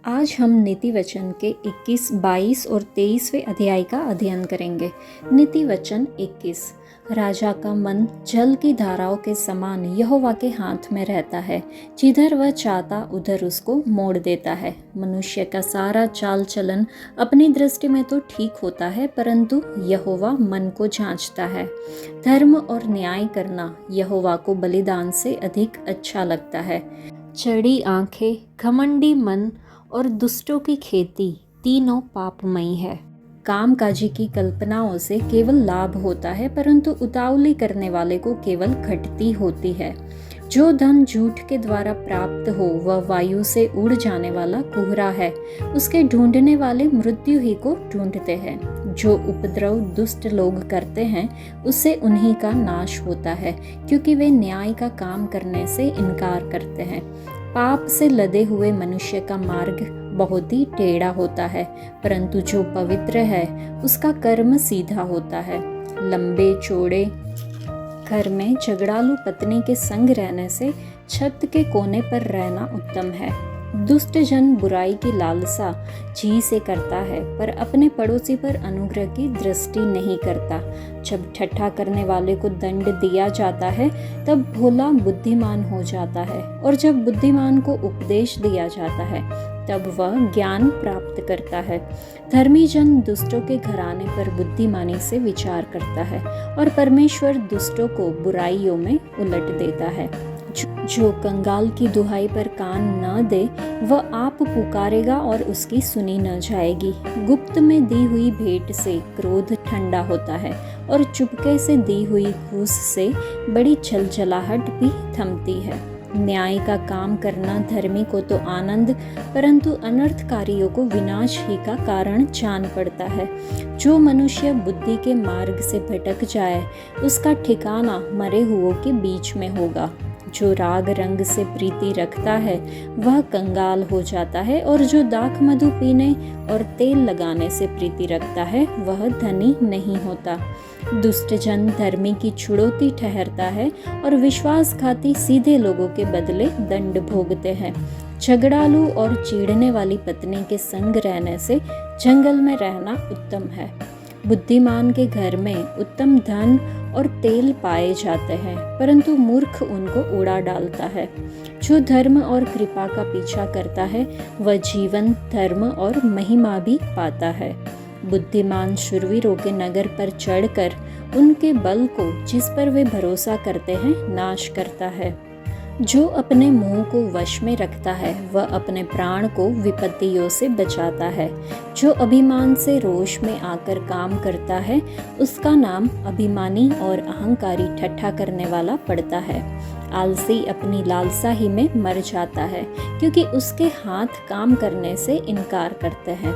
आज हम नीति वचन के 21, 22 और 23वें अध्याय का अध्ययन करेंगे। नीति वचन 21। राजा का मन जल की धाराओं के समान यहोवा के हाथ में रहता है, जिधर वह चाहता उधर उसको मोड़ देता है। मनुष्य का सारा चाल चलन अपनी दृष्टि में तो ठीक होता है, परंतु यहोवा मन को जांचता है। धर्म और न्याय करना यहोवा को बलिदान से अधिक अच्छा लगता है। चढ़ी आंखें, घमंडी मन और दुष्टों की खेती तीनों पापमयी है। कामकाजी की कल्पनाओं से केवल लाभ होता है, परंतु उतावली करने वाले को केवल घटती होती है। जो धन झूठ के द्वारा प्राप्त हो वह वायु से उड़ जाने वाला कुहरा है, उसके ढूंढने वाले मृत्यु ही को ढूंढते हैं। जो उपद्रव दुष्ट लोग करते हैं उससे उन्हीं का नाश होता है, क्योंकि वे न्याय का काम करने से इनकार करते हैं। पाप से लदे हुए मनुष्य का मार्ग बहुत ही टेढ़ा होता है, परंतु जो पवित्र है उसका कर्म सीधा होता है। लंबे चौड़े घर में झगड़ालू पत्नी के संग रहने से छत के कोने पर रहना उत्तम है। दुष्ट जन बुराई की लालसा जी से करता है, पर अपने पड़ोसी पर अनुग्रह की दृष्टि नहीं करता। जब ठट्ठा करने वाले को दंड दिया जाता है तब भोला बुद्धिमान हो जाता है, और जब बुद्धिमान को उपदेश दिया जाता है तब वह ज्ञान प्राप्त करता है। धर्मी जन दुष्टों के घराने पर बुद्धिमानी से विचार करता है, और परमेश्वर दुष्टों को बुराइयों में उलट देता है। जो कंगाल की दुहाई पर कान न दे वह आप पुकारेगा और उसकी सुनी न जाएगी। गुप्त में दी हुई भेंट से क्रोध ठंडा होता है, और चुपके से दी हुई घूस से बड़ी छलछलाहट भी थमती है। न्याय का काम करना धर्मी को तो आनंद, परंतु अनर्थकारियों को विनाश ही का कारण जान पड़ता है। जो मनुष्य बुद्धि के मार्ग से भटक जाए उसका ठिकाना मरे हुओं के बीच में होगा। जो राग रंग से प्रीति रखता है वह कंगाल हो जाता है, और जो दाख मधु पीने और तेल लगाने से प्रीति रखता है वह धनी नहीं होता। दुष्ट जन धर्मी की छुड़ौती ठहरता है, और विश्वासघाती सीधे लोगों के बदले दंड भोगते हैं। झगड़ालू और चिढ़ने वाली पत्नी के संग रहने से जंगल में रहना उत्तम है। बुद्धिमान के घर में उत्तम धन और तेल पाए जाते हैं, परंतु मूर्ख उनको उड़ा डालता है। जो धर्म और कृपा का पीछा करता है वह जीवन, धर्म और महिमा भी पाता है। बुद्धिमान शूरवीरों के नगर पर चढ़कर उनके बल को, जिस पर वे भरोसा करते हैं, नाश करता है। जो अपने मुंह को वश में रखता है वह अपने प्राण को विपत्तियों से बचाता है। जो अभिमान से रोष में आकर काम करता है उसका नाम अभिमानी और अहंकारी ठट्ठा करने वाला पड़ता है। आलसी अपनी लालसा ही में मर जाता है, क्योंकि उसके हाथ काम करने से इनकार करते हैं।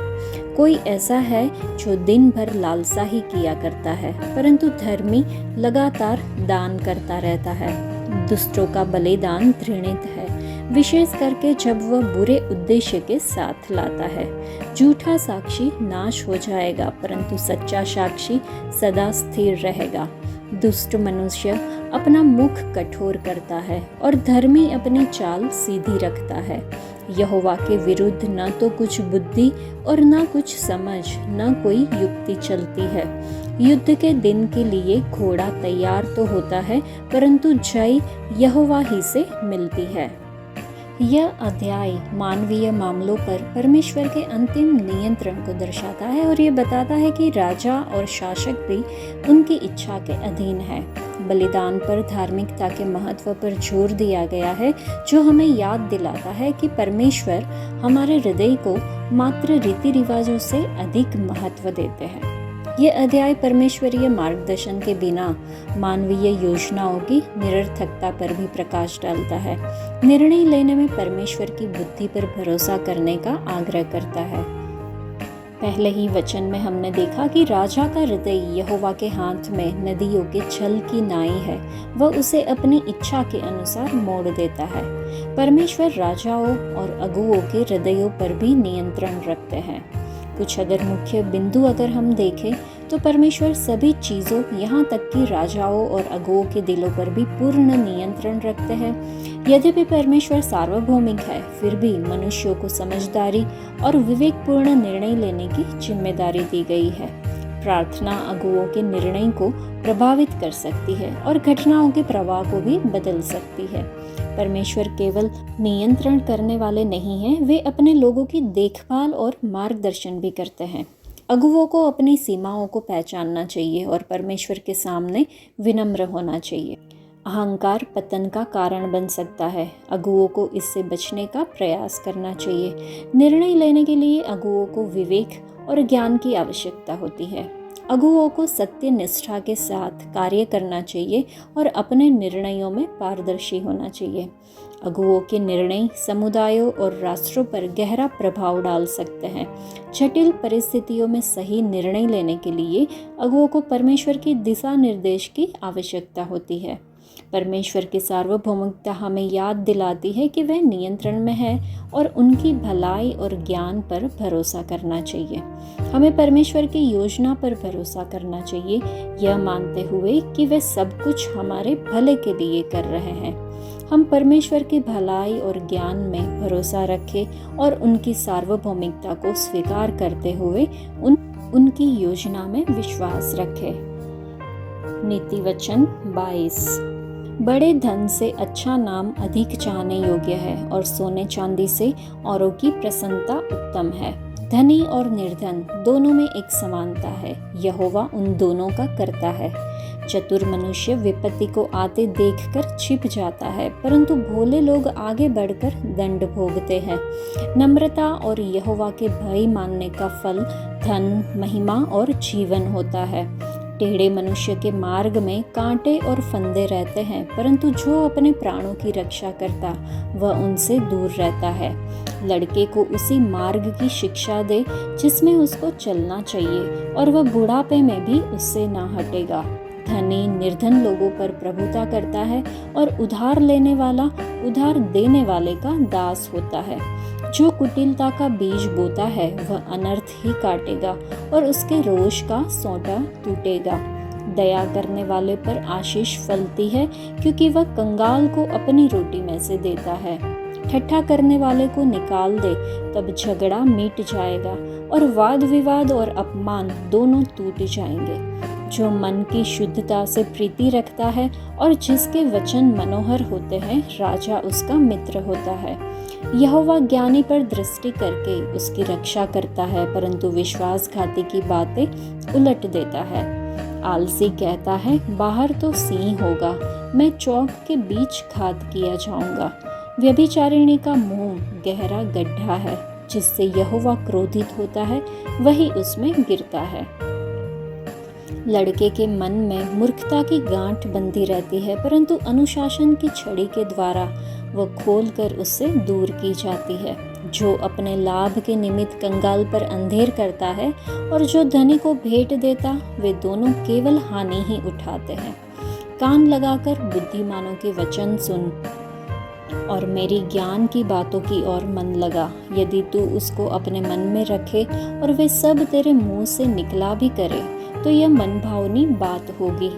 कोई ऐसा है जो दिन भर लालसा ही किया करता है, परंतु धर्मी लगातार दान करता रहता है। दुष्टों का बलिदान घृणित है, विशेष करके जब वह बुरे उद्देश्य के साथ लाता है। झूठा साक्षी नाश हो जाएगा, परंतु सच्चा साक्षी सदा स्थिर रहेगा। दुष्ट मनुष्य अपना मुख कठोर करता है, और धर्मी अपनी चाल सीधी रखता है। यहोवा के विरुद्ध न तो कुछ बुद्धि और न कुछ समझ, न कोई युक्ति चलती है। युद्ध के दिन के लिए घोड़ा तैयार तो होता है, परंतु जय यहोवा ही से मिलती है। यह अध्याय मानवीय मामलों पर परमेश्वर के अंतिम नियंत्रण को दर्शाता है, और ये बताता है कि राजा और शासक भी उनकी इच्छा के अधीन है। बलिदान पर धार्मिकता के महत्व पर जोर दिया गया है, जो हमें याद दिलाता है कि परमेश्वर हमारे हृदय को मात्र रीति रिवाजों से अधिक महत्व देते हैं। ये अध्याय परमेश्वरीय मार्गदर्शन के बिना मानवीय योजनाओं की निरर्थकता पर भी प्रकाश डालता है। निर्णय लेने में परमेश्वर की बुद्धि पर भरोसा करने का आग्रह करता है। पहले ही वचन में हमने देखा कि राजा का हृदय यहोवा के हाथ में नदियों के छल की नाई है, वह उसे अपनी इच्छा के अनुसार मोड़ देता है। परमेश्वर राजाओं और अगुओं के हृदयों पर भी नियंत्रण रखते हैं। कुछ अगर मुख्य बिंदु अगर हम देखें तो परमेश्वर सभी चीज़ों, यहाँ तक कि राजाओं और अगुओं के दिलों पर भी पूर्ण नियंत्रण रखते हैं। यद्यपि परमेश्वर सार्वभौमिक है, फिर भी मनुष्यों को समझदारी और विवेकपूर्ण निर्णय लेने की जिम्मेदारी दी गई है। प्रार्थना अगुओं के निर्णय को प्रभावित कर सकती है और घटनाओं के प्रवाह को भी बदल सकती है। परमेश्वर केवल नियंत्रण करने वाले नहीं हैं, वे अपने लोगों की देखभाल और मार्गदर्शन भी करते हैं। अगुओं को अपनी सीमाओं को पहचानना चाहिए और परमेश्वर के सामने विनम्र होना चाहिए। अहंकार पतन का कारण बन सकता है। अगुओं को इससे बचने का प्रयास करना चाहिए। निर्णय लेने के लिए अगुओं को विवेक और ज्ञान की आवश्यकता होती है। अगुओं को सत्य निष्ठा के साथ कार्य करना चाहिए और अपने निर्णयों में पारदर्शी होना चाहिए। अगुओं के निर्णय समुदायों और राष्ट्रों पर गहरा प्रभाव डाल सकते हैं। जटिल परिस्थितियों में सही निर्णय लेने के लिए अगुओं को परमेश्वर की दिशा निर्देश की आवश्यकता होती है। परमेश्वर की सार्वभौमिकता हमें याद दिलाती है कि वह नियंत्रण में है और उनकी भलाई और ज्ञान पर भरोसा करना चाहिए। हमें परमेश्वर की योजना पर भरोसा करना चाहिए, यह मानते हुए कि वे सब कुछ हमारे भले के लिए कर रहे हैं। हम परमेश्वर की भलाई और ज्ञान में भरोसा रखें और उनकी सार्वभौमिकता को स्वीकार करते हुए उनकी योजना में विश्वास रखें। नीति वचन 22। बड़े धन से अच्छा नाम अधिक चाहने योग्य है और सोने चांदी से औरों की प्रसन्नता उत्तम है। धनी और निर्धन दोनों में एक समानता है, यहोवा उन दोनों का करता है। चतुर मनुष्य विपत्ति को आते देखकर छिप जाता है, परंतु भोले लोग आगे बढ़कर दंड भोगते हैं। नम्रता और यहोवा के भय मानने का फल धन, महिमा और जीवन होता है। टेढ़े मनुष्य के मार्ग में कांटे और फंदे रहते हैं, परंतु जो अपने प्राणों की रक्षा करता वह उनसे दूर रहता है। लड़के को उसी मार्ग की शिक्षा दे जिसमें उसको चलना चाहिए और वह बुढ़ापे में भी उससे ना हटेगा। धनी निर्धन लोगों पर प्रभुता करता है और उधार लेने वाला उधार देने वाले का दास होता है। जो कुटिलता का बीज बोता है वह अनर्थ ही काटेगा और उसके रोष का सोंटा टूटेगा। दया करने वाले पर आशीष फलती है, क्योंकि वह कंगाल को अपनी रोटी में से देता है। ठट्ठा करने वाले को निकाल दे, तब झगड़ा मिट जाएगा और वाद विवाद और अपमान दोनों टूट जाएंगे। जो मन की शुद्धता से प्रीति रखता है और जिसके वचन मनोहर होते हैं, राजा उसका मित्र होता है। यहोवा ज्ञानी पर दृष्टि करके उसकी रक्षा करता है, परंतु विश्वासघाती की बातें उलट देता है। आलसी कहता है, बाहर तो सिंह होगा, मैं चौक के बीच घात किया जाऊंगा। व्यभिचारिणी का मुंह गहरा गड्ढा है, जिससे यहोवा क्रोधित होता है वही उसमें गिरता है। लड़के के मन में मूर्खता की गांठ बंधी रहती है, परंतु अनुशासन की छड़ी के द्वारा वह खोलकर उससे दूर की जाती है। जो अपने लाभ के निमित्त कंगाल पर अंधेर करता है और जो धनी को भेंट देता, वे दोनों केवल हानि ही उठाते हैं। कान लगाकर बुद्धिमानों के वचन सुन और मेरी ज्ञान की बातों की ओर मन लगा। यदि तू उसको अपने मन में रखे और वे सब तेरे मुंह से निकला भी करे, तो यह मनभावनी बात होगी।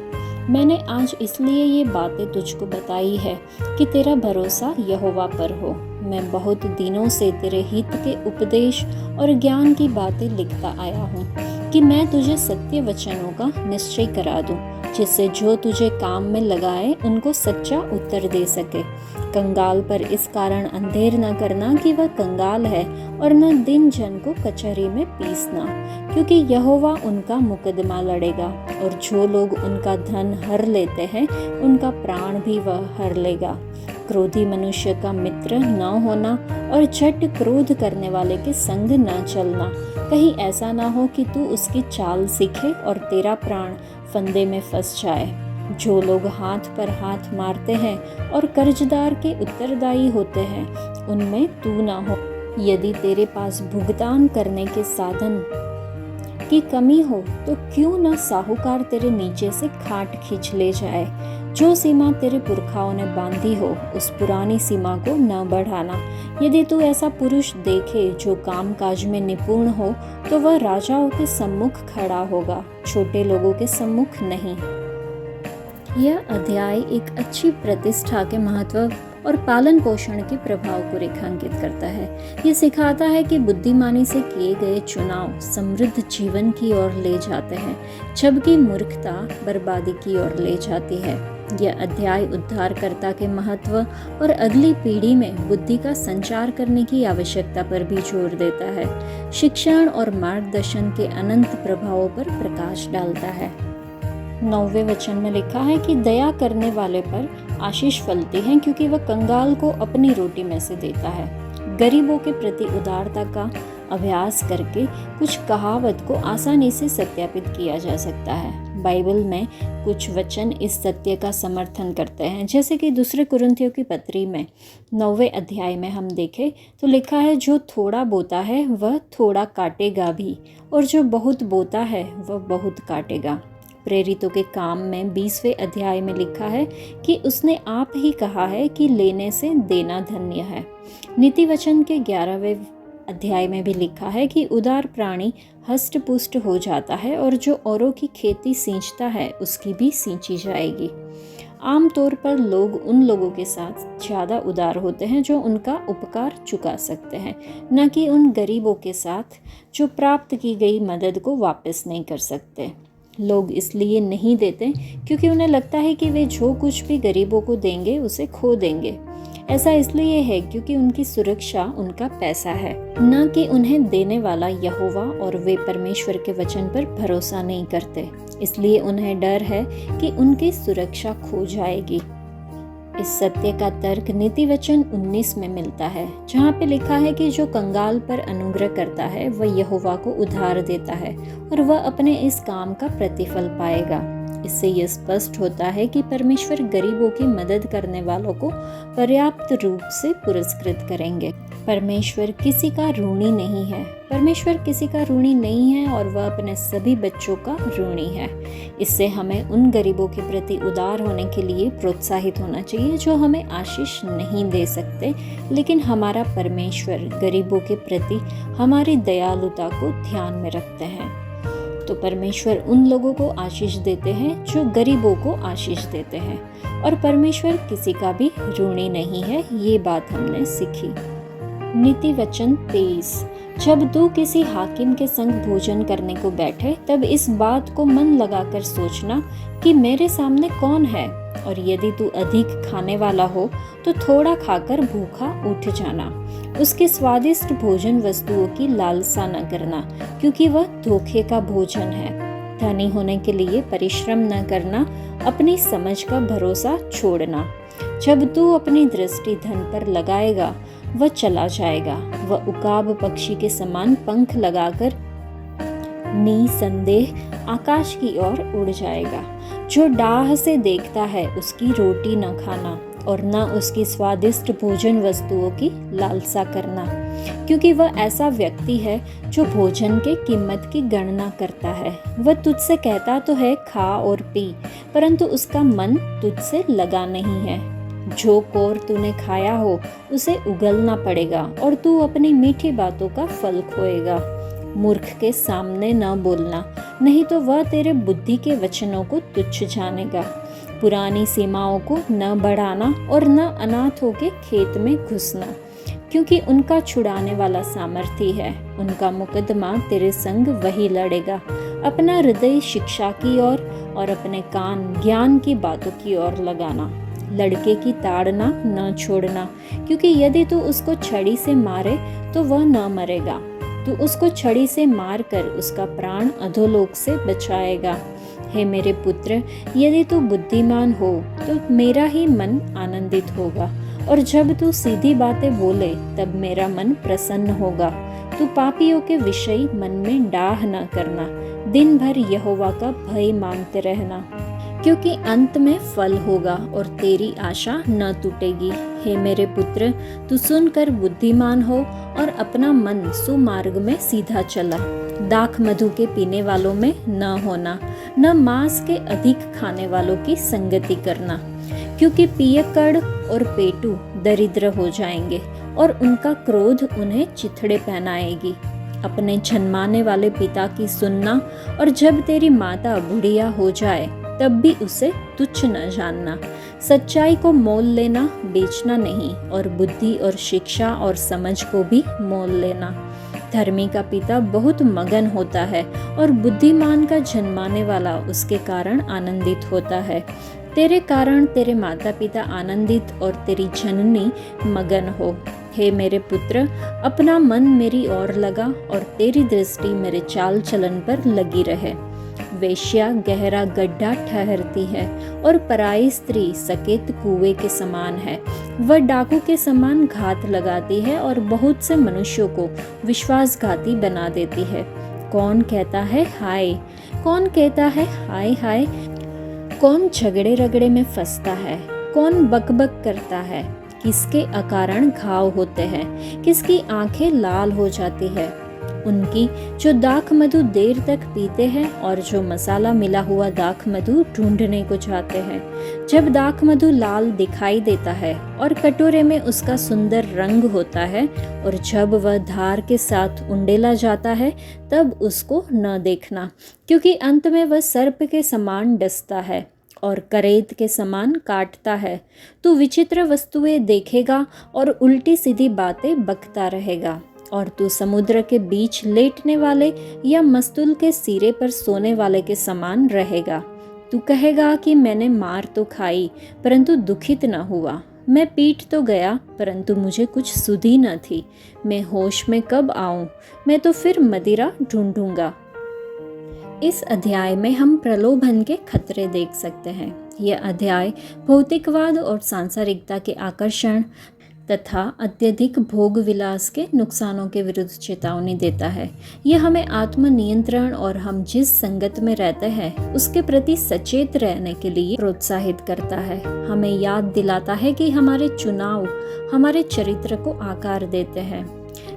मैंने आज इसलिए ये बातें तुझको बताई है कि तेरा भरोसा यहोवा पर हो। मैं बहुत दिनों से तेरे हित के उपदेश और ज्ञान की बातें लिखता आया हूँ, कि मैं तुझे सत्य वचनों का निश्चय करा दूँ, जिससे जो तुझे काम में लगाए उनको सच्चा उत्तर दे सके। कंगाल पर इस कारण अंधेर न करना कि वह कंगाल है, और न दिन जन को कचहरी में पीसना, क्योंकि यहोवा उनका मुकदमा लड़ेगा, और जो लोग उनका धन हर लेते हैं उनका प्राण भी वह हर लेगा। क्रोधी मनुष्य का मित्र न होना और झट क्रोध करने वाले के संग न चलना, कहीं ऐसा ना हो कि तू उसकी चाल सीखे और तेरा प्राण फंदे में फंस जाए। जो लोग हाथ पर हाथ मारते हैं और कर्जदार के उत्तरदायी होते हैं, उनमें तू ना हो। यदि तेरे पास भुगतान करने के साधन की कमी हो, तो क्यों न साहूकार तेरे नीचे से खाट खींच ले जाए। जो सीमा तेरे पुरखाओं ने बांधी हो उस पुरानी सीमा को न बढ़ाना। यदि तू ऐसा पुरुष देखे जो काम काज में निपुण हो तो वह राजाओं के सम्मुख खड़ा होगा, छोटे लोगों के सम्मुख नहीं। यह अध्याय एक अच्छी प्रतिष्ठा के महत्व और पालन पोषण के प्रभाव को रेखांकित करता है। ये सिखाता है कि बुद्धिमानी से किए गए चुनाव समृद्ध जीवन की ओर ले जाते हैं, जबकि मूर्खता बर्बादी की ओर ले जाती है। यह अध्याय उद्धारकर्ता के महत्व और अगली पीढ़ी में बुद्धि का संचार करने की आवश्यकता पर भी जोर देता है। शिक्षण और मार्गदर्शन के अनंत प्रभावों पर प्रकाश डालता है। 9वें वचन में लिखा है कि दया करने वाले पर आशीष फलती है, क्योंकि वह कंगाल को अपनी रोटी में से देता है। गरीबों के प्रति उदारता का अभ्यास करके कुछ कहावत को आसानी से सत्यापित किया जा सकता है। बाइबल में कुछ वचन इस सत्य का समर्थन करते हैं, जैसे कि दूसरे कुरिन्थियों की पत्री में 9वें अध्याय में हम देखें तो लिखा है, जो थोड़ा बोता है वह थोड़ा काटेगा भी, और जो बहुत बोता है वह बहुत काटेगा। प्रेरितों के काम में 20वें अध्याय में लिखा है कि उसने आप ही कहा है कि लेने से देना धन्य है। नीति वचन के 11वें अध्याय में भी लिखा है कि उदार प्राणी हष्ट पुष्ट हो जाता है, और जो औरों की खेती सींचता है उसकी भी सींची जाएगी। आमतौर पर लोग उन लोगों के साथ ज़्यादा उदार होते हैं जो उनका उपकार चुका सकते हैं, न कि उन गरीबों के साथ जो प्राप्त की गई मदद को वापस नहीं कर सकते। लोग इसलिए नहीं देते क्योंकि उन्हें लगता है कि वे जो कुछ भी गरीबों को देंगे उसे खो देंगे। ऐसा इसलिए है क्योंकि उनकी सुरक्षा उनका पैसा है, न कि उन्हें देने वाला यहोवा, और वे परमेश्वर के वचन पर भरोसा नहीं करते। इसलिए उन्हें डर है कि उनकी सुरक्षा खो जाएगी। इस सत्य का तर्क नीति वचन 19 में मिलता है, जहाँ पे लिखा है कि जो कंगाल पर अनुग्रह करता है वह यहोवा को उधार देता है, और वह अपने इस काम का प्रतिफल पाएगा। इससे यह स्पष्ट होता है कि परमेश्वर गरीबों की मदद करने वालों को पर्याप्त रूप से पुरस्कृत करेंगे। परमेश्वर किसी का ऋणी नहीं है। परमेश्वर किसी का ऋणी नहीं है और वह अपने सभी बच्चों का ऋणी है। इससे हमें उन गरीबों के प्रति उदार होने के लिए प्रोत्साहित होना चाहिए जो हमें आशीष नहीं दे सकते, लेकिन हमारा परमेश्वर गरीबों के प्रति हमारी दयालुता को ध्यान में रखते हैं। तो परमेश्वर उन लोगों को आशीष देते हैं जो गरीबों को आशीष देते हैं, और परमेश्वर किसी का भी ऋणी नहीं है। ये बात हमने सीखी। नीति वचन 23। जब तू किसी हाकिम के संग भोजन करने को बैठे तब इस बात को मन लगाकर सोचना कि मेरे सामने कौन है, और यदि तू अधिक खाने वाला हो तो थोड़ा खाकर भूखा उठ जाना। उसके स्वादिष्ट भोजन वस्तुओं की लालसा न करना, क्योंकि वह धोखे का भोजन है। धनी होने के लिए परिश्रम न करना, अपनी समझ का भरोसा छोड़ना। जब तू अपनी दृष्टि धन पर लगाएगा वह चला जाएगा। वह उकाब पक्षी के समान पंख लगाकर निसंदेह आकाश की ओर उड़ जाएगा। जो डाह से देखता है उसकी रोटी न खाना, और न उसकी स्वादिष्ट भोजन वस्तुओं की लालसा करना, क्योंकि वह ऐसा व्यक्ति है जो भोजन के कीमत की गणना करता है। वह तुझसे कहता तो है खा और पी, परंतु उसका मन तुझसे लगा नहीं है। जो कोर तूने खाया हो उसे उगलना पड़ेगा, और तू अपनी मीठी बातों का फल खोएगा। मूर्ख के सामने न बोलना, नहीं तो वह तेरे बुद्धि के वचनों को तुच्छ जानेगा। पुरानी सीमाओं को न बढ़ाना, और न अनाथों के खेत में घुसना, क्योंकि उनका छुड़ाने वाला सामर्थी है। उनका मुकदमा तेरे संग वही लड़ेगा। अपना हृदय शिक्षा की ओर और अपने कान ज्ञान की बातों की ओर लगाना। लड़के की ताड़ना न छोड़ना, क्योंकि यदि तू उसको छड़ी से मारे तो वह न मरेगा। तू उसको छड़ी से मार कर उसका प्राण अधोलोक से बचाएगा। हे मेरे पुत्र, यदि तू बुद्धिमान हो तो मेरा ही मन आनंदित होगा, और जब तू सीधी बातें बोले तब मेरा मन प्रसन्न होगा। तू पापियों के विषय मन में डाह न करना, दिन भर यहोवा का भय मानते रहना, क्योंकि अंत में फल होगा और तेरी आशा न टूटेगी। हे मेरे पुत्र, तू सुनकर बुद्धिमान हो और अपना मन सुमार्ग में सीधा चला। दाख मधु के पीने वालों में न होना, न मांस के अधिक खाने वालों की संगति करना, क्योंकि पियक्कड़ और पेटू दरिद्र हो जाएंगे और उनका क्रोध उन्हें चिथड़े पहनाएगी। अपने जन्माने वाले पिता की सुनना, और जब तेरी माता बुढ़िया हो जाए तब भी उसे तुच्छ न जानना। सच्चाई को मोल लेना, बेचना नहीं, और बुद्धि और शिक्षा और समझ को भी मोल लेना। धर्मी का पिता बहुत मगन होता है और बुद्धिमान का जन्माने वाला उसके कारण आनंदित होता है। तेरे कारण तेरे माता पिता आनंदित और तेरी जननी मगन हो। हे मेरे पुत्र, अपना मन मेरी ओर लगा और तेरी दृष्टि मेरे चाल चलन पर लगी रहे। वेश्या गहरा गड्ढा ठहरती है और पराई स्त्री सकेत कुएं के समान है। वह डाकू के समान घात लगाती है और बहुत से मनुष्यों को विश्वासघाती बना देती है। कौन कहता है हाय, कौन कहता है हाय हाय, कौन झगड़े रगड़े में फंसता है, कौन बकबक करता है, किसके अकारण घाव होते हैं, किसकी आंखें लाल हो जाती है। उनकी जो दाख मधु देर तक पीते हैं और जो मसाला मिला हुआ दाख मधु ढूंढने को जाते हैं। जब दाख मधु लाल दिखाई देता है और कटोरे में उसका सुंदर रंग होता है, और जब वह धार के साथ उंडेला जाता है, तब उसको न देखना, क्योंकि अंत में वह सर्प के समान डसता है और करेत के समान काटता है। तू विचित्र वस्तुएं देखेगा और उल्टी सीधी बातें बकता रहेगा, और तू समुद्र के बीच लेटने वाले या मस्तूल के सिरे पर सोने वाले के समान रहेगा। तू कहेगा कि मैंने मार तो खाई परंतु दुखित न हुआ, मैं पीट तो गया परंतु मुझे कुछ सुधि न थी। मैं होश में कब आऊं, मैं तो फिर मदिरा ढूंढूंगा। इस अध्याय में हम प्रलोभन के खतरे देख सकते हैं। यह अध्याय भौतिकवाद और सांसारिकता के आकर्षण तथा अत्यधिक भोग विलास के नुकसानों के विरुद्ध चेतावनी देता है। यह हमें आत्मनियंत्रण और हम जिस संगत में रहते हैं उसके प्रति सचेत रहने के लिए प्रोत्साहित करता है। हमें याद दिलाता है कि हमारे चुनाव हमारे चरित्र को आकार देते हैं।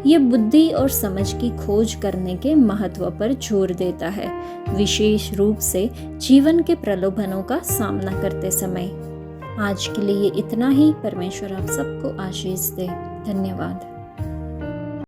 यह बुद्धि और समझ की खोज करने के महत्व पर जोर देता है, विशेष रूप से जीवन के प्रलोभनों का सामना करते समय। आज के लिए इतना ही। परमेश्वर आप सबको आशीष दे। धन्यवाद।